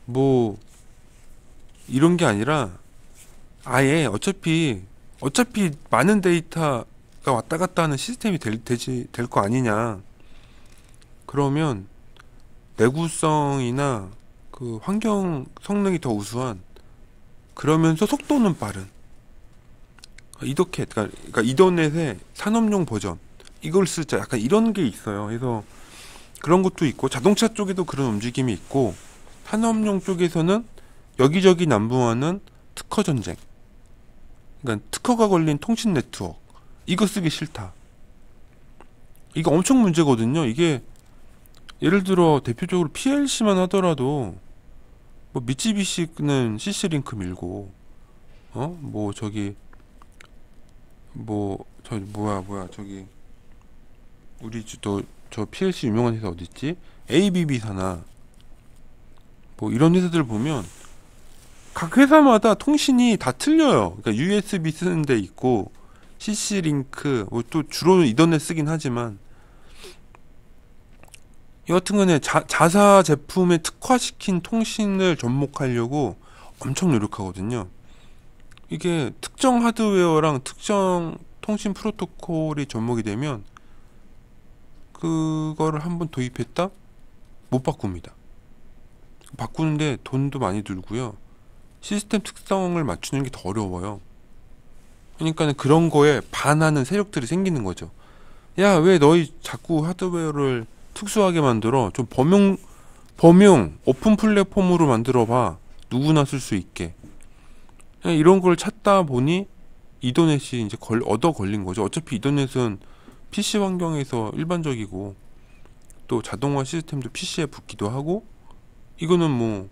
뭐 이런 게 아니라 아예 어차피 많은 데이터가 왔다 갔다 하는 시스템이 될 거 아니냐. 그러면 내구성이나 그 환경 성능이 더 우수한, 그러면서 속도는 빠른 이더캣, 그러니까 이더넷의 산업용 버전, 이걸 쓰자, 약간 이런 게 있어요. 그래서 그런 것도 있고, 자동차 쪽에도 그런 움직임이 있고, 산업용 쪽에서는 여기저기 난무하는 특허 전쟁, 그러니까 특허가 걸린 통신 네트워크, 이거 쓰기 싫다. 이거 엄청 문제거든요. 이게 예를 들어 대표적으로 PLC만 하더라도 뭐 미쓰비시는 CC링크 밀고, 뭐 저기 뭐 저 뭐야 저기 우리 저 PLC 유명한 회사 어딨지? ABB사나 뭐 이런 회사들 보면 각 회사마다 통신이 다 틀려요. 그러니까 USB 쓰는 데 있고, CC 링크, 뭐 또 주로 이더넷 쓰긴 하지만, 여하튼간에 자사 제품에 특화시킨 통신을 접목하려고 엄청 노력하거든요. 이게 특정 하드웨어랑 특정 통신 프로토콜이 접목이 되면 그거를 한번 도입했다? 못 바꿉니다. 바꾸는데 돈도 많이 들고요. 시스템 특성을 맞추는 게 더 어려워요. 그러니까 그런 거에 반하는 세력들이 생기는 거죠. 야, 왜 너희 자꾸 하드웨어를 특수하게 만들어? 좀 범용 오픈 플랫폼으로 만들어 봐. 누구나 쓸 수 있게. 이런 걸 찾다 보니 이더넷이 이제 얻어 걸린 거죠. 어차피 이더넷은 PC 환경에서 일반적이고, 또 자동화 시스템도 PC에 붙기도 하고, 이거는 뭐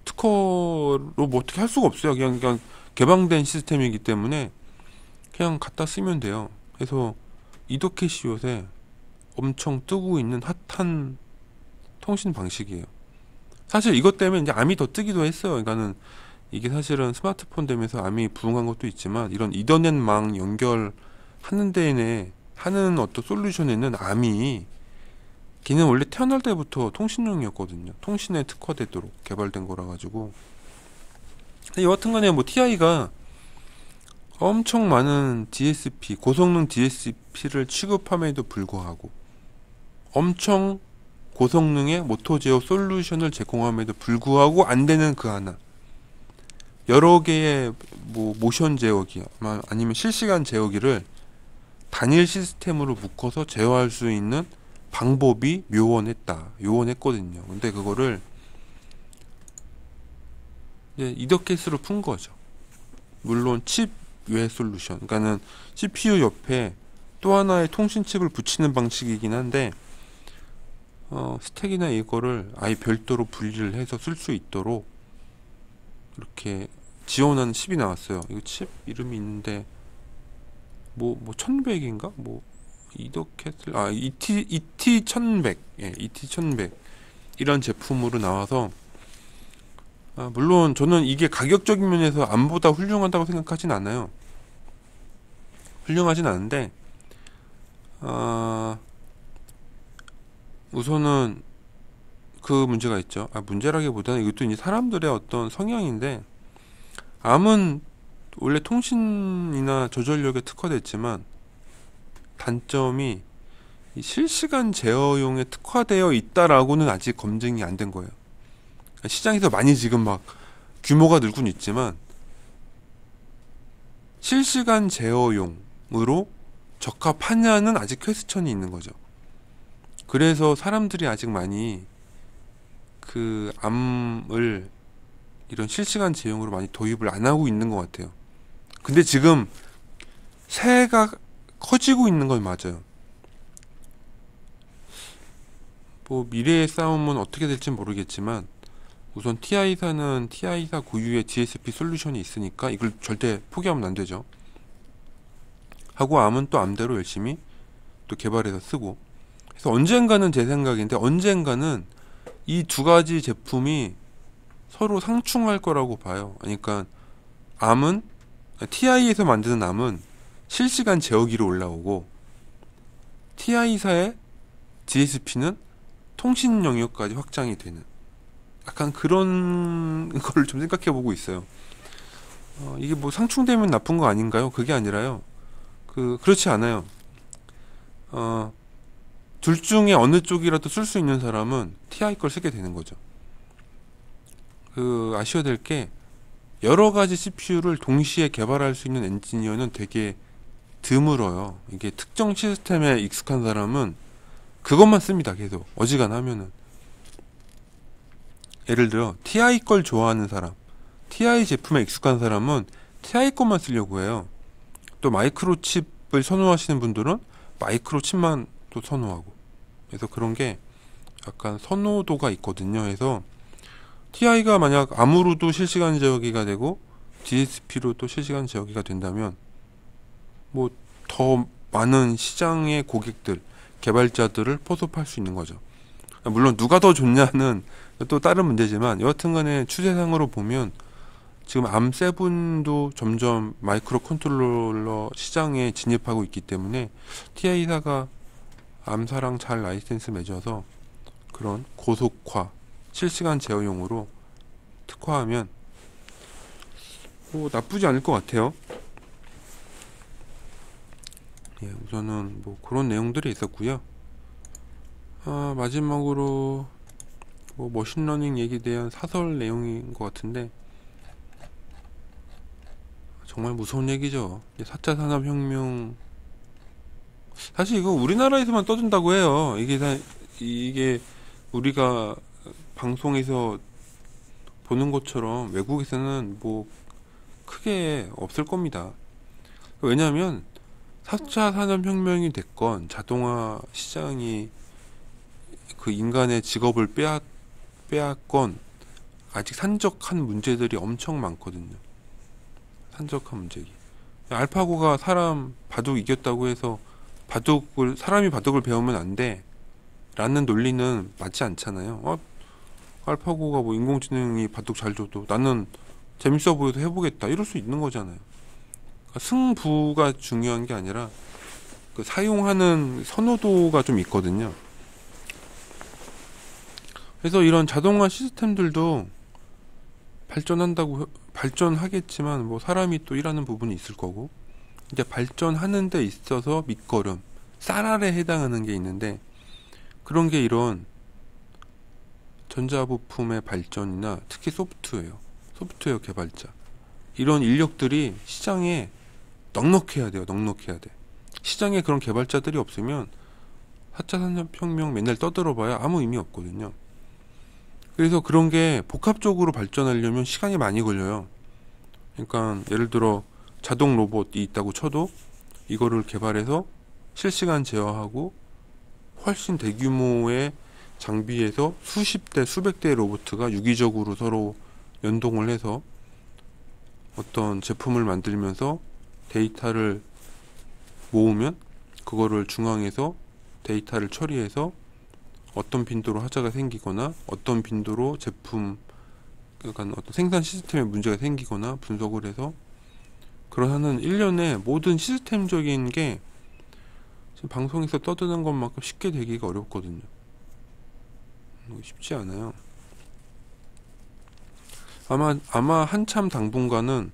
특허로 뭐 어떻게 할 수가 없어요. 그냥 개방된 시스템이기 때문에 그냥 갖다 쓰면 돼요. 그래서 이더캣이 요새 엄청 뜨고 있는 핫한 통신 방식이에요. 사실 이것 때문에 이제 암이 더 뜨기도 했어요. 그러니까는 이게 사실은 스마트폰 되면서 암이 부흥한 것도 있지만, 이런 이더넷망 연결하는 데에 하는 어떤 솔루션에는 암이, 걔는 원래 태어날 때부터 통신용이었거든요. 통신에 특화되도록 개발된 거라 가지고. 여하튼간에 뭐 TI가 엄청 많은 DSP, 고성능 DSP를 취급함에도 불구하고, 엄청 고성능의 모터 제어 솔루션을 제공함에도 불구하고 안 되는 그 하나, 여러 개의 뭐 모션 제어기 아니면 실시간 제어기를 단일 시스템으로 묶어서 제어할 수 있는 방법이 요원했거든요. 근데 그거를 이제 이더캣으로 푼 거죠. 물론 칩 외 솔루션, 그러니까는 CPU 옆에 또 하나의 통신 칩을 붙이는 방식이긴 한데, 스택이나 이거를 아예 별도로 분리를 해서 쓸 수 있도록 이렇게 지원하는 칩이 나왔어요. 이거 칩 이름이 있는데 뭐 1100인가? 뭐 이더캐슬 ET 1100. 예, ET 1100. 이런 제품으로 나와서 물론 저는 이게 가격적인 면에서 암보다 훌륭하다고 생각하진 않아요. 훌륭하진 않은데 우선은 그 문제가 있죠. 문제라기보다는 이것도 이제 사람들의 어떤 성향인데, 암은 원래 통신이나 저전력에 특화됐지만 단점이 이 실시간 제어용에 특화되어 있다라고는 아직 검증이 안 된 거예요. 시장에서 많이 지금 막 규모가 늘고는 있지만 실시간 제어용으로 적합하냐는 아직 퀘스천이 있는 거죠. 그래서 사람들이 아직 많이 그 암을 이런 실시간 제어용으로 많이 도입을 안 하고 있는 것 같아요. 근데 지금 새해가 커지고 있는 건 맞아요. 뭐 미래의 싸움은 어떻게 될지 모르겠지만 우선 TI사는 TI사 고유의 DSP 솔루션이 있으니까 이걸 절대 포기하면 안 되죠. 하고 암은 또 암대로 열심히 또 개발해서 쓰고, 그래서 언젠가는, 제 생각인데 언젠가는 이 두 가지 제품이 서로 상충할 거라고 봐요. 그러니까 암은 TI에서 만드는 암은 실시간 제어기로 올라오고 TI사의 DSP는 통신 영역까지 확장이 되는, 약간 그런 걸 좀 생각해 보고 있어요. 이게 뭐 상충되면 나쁜 거 아닌가요? 그게 아니라요. 그렇지 않아요. 둘 중에 어느 쪽이라도 쓸 수 있는 사람은 TI 걸 쓰게 되는 거죠. 아셔야 될 게, 여러 가지 CPU를 동시에 개발할 수 있는 엔지니어는 되게 드물어요. 이게 특정 시스템에 익숙한 사람은 그것만 씁니다. 계속 어지간하면은. 예를 들어 TI 걸 좋아하는 사람, TI 제품에 익숙한 사람은 TI 것만 쓰려고 해요. 또 마이크로칩을 선호하시는 분들은 마이크로칩만 또 선호하고. 그래서 그런 게 약간 선호도가 있거든요. 그래서 TI가 만약 암으로도 실시간 제어기가 되고 DSP로도 실시간 제어기가 된다면 뭐 더 많은 시장의 고객들, 개발자들을 포섭할 수 있는 거죠. 물론 누가 더 좋냐는 또 다른 문제지만, 여하튼간에 추세상으로 보면 지금 암7도 점점 마이크로 컨트롤러 시장에 진입하고 있기 때문에 TI사가 암사랑 잘 라이센스 맺어서 그런 고속화, 실시간 제어용으로 특화하면 뭐 나쁘지 않을 것 같아요. 예, 우선은 뭐 그런 내용들이 있었고요. 마지막으로 뭐 머신러닝 얘기에 대한 사설 내용인 것 같은데, 정말 무서운 얘기죠. 4차 산업혁명, 사실 이거 우리나라에서만 떠든다고 해요. 이게 우리가 방송에서 보는 것처럼 외국에서는 뭐 크게 없을 겁니다. 왜냐하면 4차 산업혁명이 됐건 자동화 시장이 그 인간의 직업을 빼앗건 아직 산적한 문제들이 엄청 많거든요. 산적한 문제기. 알파고가 사람 바둑 이겼다고 해서 사람이 바둑을 배우면 안 돼 라는 논리는 맞지 않잖아요. 알파고가 뭐 인공지능이 바둑 잘 둬도 나는 재밌어 보여서 해보겠다 이럴 수 있는 거잖아요. 그러니까 승부가 중요한 게 아니라 그 사용하는 선호도가 좀 있거든요. 그래서 이런 자동화 시스템들도 발전하겠지만 뭐 사람이 또 일하는 부분이 있을 거고, 이제 발전하는 데 있어서 밑거름, 쌀알에 해당하는 게 있는데, 그런 게 이런 전자부품의 발전이나 특히 소프트웨어 개발자, 이런 인력들이 시장에 넉넉해야 돼요. 넉넉해야 돼. 시장에 그런 개발자들이 없으면 4차 산업혁명 맨날 떠들어봐야 아무 의미 없거든요. 그래서 그런 게 복합적으로 발전하려면 시간이 많이 걸려요. 그러니까 예를 들어 자동 로봇이 있다고 쳐도 이거를 개발해서 실시간 제어하고 훨씬 대규모의 장비에서 수십 대, 수백 대의 로봇가 유기적으로 서로 연동을 해서 어떤 제품을 만들면서 데이터를 모으면 그거를 중앙에서 데이터를 처리해서 어떤 빈도로 하자가 생기거나 어떤 빈도로 제품, 약간 어떤 생산 시스템에 문제가 생기거나 분석을 해서 그런 하는 일련의 모든 시스템적인 게 지금 방송에서 떠드는 것만큼 쉽게 되기가 어렵거든요. 쉽지 않아요. 아마 한참 당분간은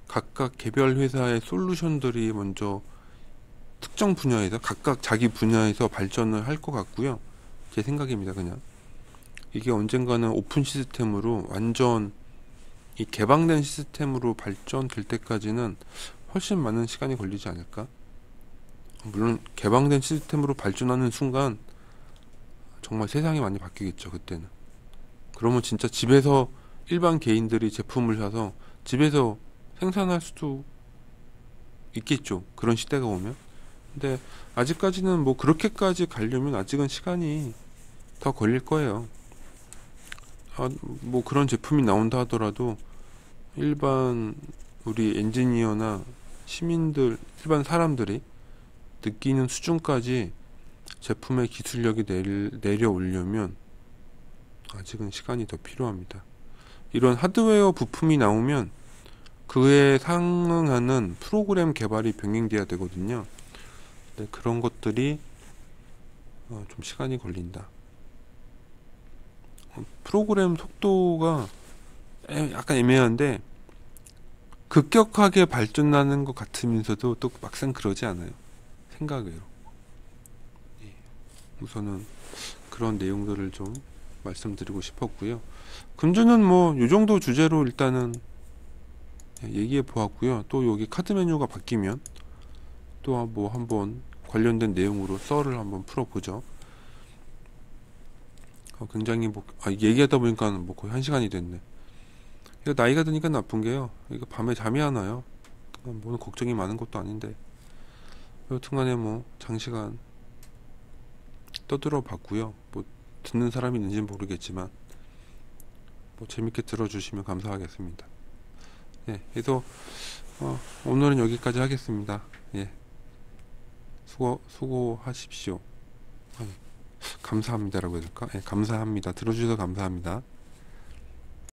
각각 개별 회사의 솔루션들이 먼저 특정 분야에서 각각 자기 분야에서 발전을 할 것 같고요. 제 생각입니다. 그냥 이게 언젠가는 오픈 시스템으로 완전 이 개방된 시스템으로 발전될 때까지는 훨씬 많은 시간이 걸리지 않을까. 물론 개방된 시스템으로 발전하는 순간 정말 세상이 많이 바뀌겠죠. 그때는. 그러면 진짜 집에서 일반 개인들이 제품을 사서 집에서 생산할 수도 있겠죠. 그런 시대가 오면. 근데 아직까지는 뭐 그렇게까지 가려면 아직은 시간이 더 걸릴 거예요. 뭐 그런 제품이 나온다 하더라도 일반 우리 엔지니어나 시민들, 일반 사람들이 느끼는 수준까지 제품의 기술력이 내려오려면 아직은 시간이 더 필요합니다. 이런 하드웨어 부품이 나오면 그에 상응하는 프로그램 개발이 병행돼야 되거든요. 근데 그런 것들이 좀 시간이 걸린다. 프로그램 속도가 약간 애매한데 급격하게 발전하는 것 같으면서도 또 막상 그러지 않아요. 생각외로. 우선은 그런 내용들을 좀 말씀드리고 싶었고요. 금주는 뭐 이 정도 주제로 일단은 얘기해 보았고요. 또 여기 카드 메뉴가 바뀌면 또 뭐 한번 관련된 내용으로 썰을 한번 풀어보죠. 굉장히 뭐 얘기하다 보니까 뭐 거의 1시간이 됐네. 이거 나이가 드니까 나쁜 게요. 이거 밤에 잠이 안 와요. 뭐 걱정이 많은 것도 아닌데. 여튼간에 뭐 장시간 떠들어 봤고요. 뭐 듣는 사람이 있는지는 모르겠지만 뭐 재밌게 들어주시면 감사하겠습니다. 예, 그래서 오늘은 여기까지 하겠습니다. 예, 수고하십시오. 감사합니다라고 해야 될까? 예, 감사합니다. 들어주셔서 감사합니다.